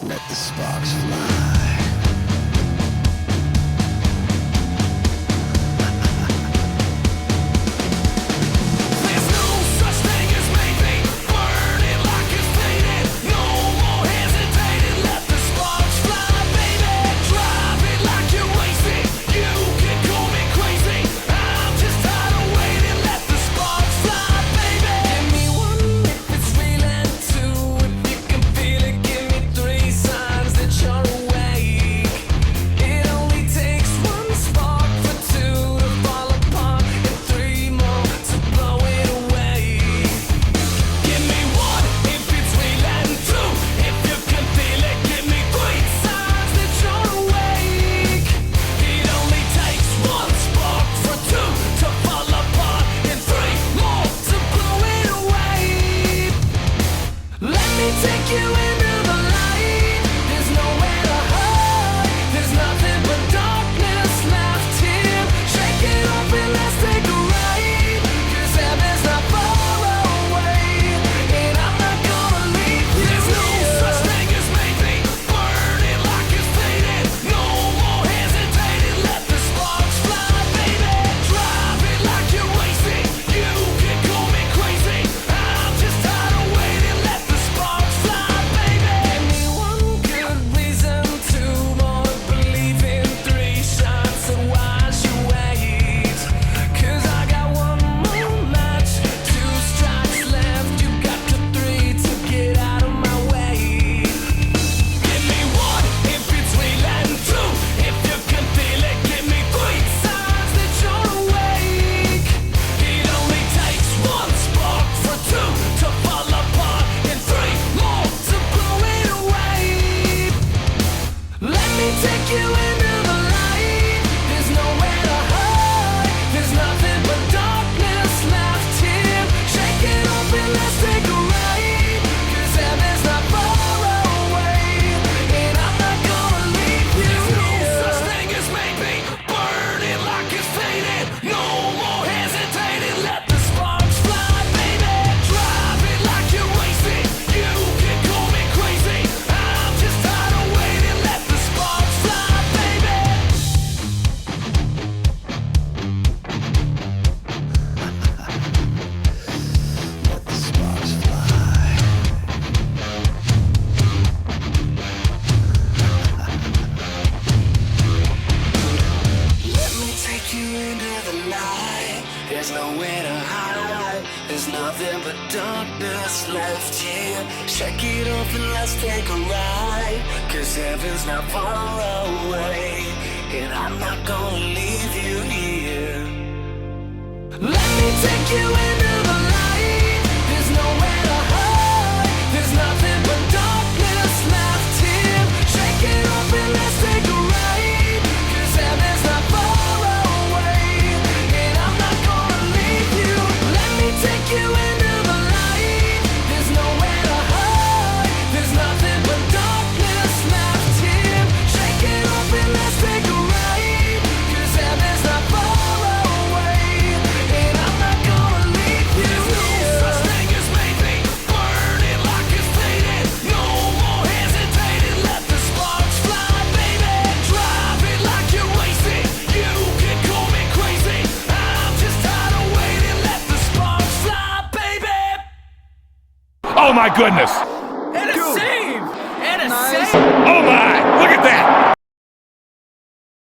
Let the sparks fly. There's nowhere to hide. There's nothing but darkness left here. Shake it off and let's take a ride. 'Cause heaven's not far away, and I'm not gonna leave you here. Let me take you into the light. There's nowhere to hide. There's nothing but darkness left here. Shake it off and let's take a ride. 'Cause heaven's not far away, and I'm not gonna leave you. Let me take you into the light. There's nowhere to hide. There's nothing but darkness left here. Shake it off and let's take a ride. 'Cause heaven's not far away, and I'm not gonna leave you. There's no such thing as maybe. Burn it like it's faded. No more hesitating. Let the sparks fly, baby. Drive it like you're wasted. You can call me crazy. I'm just tired of waiting. Let the sparks fly, baby. Oh my goodness! And a save! And a Nice. save! Oh my! Look at that!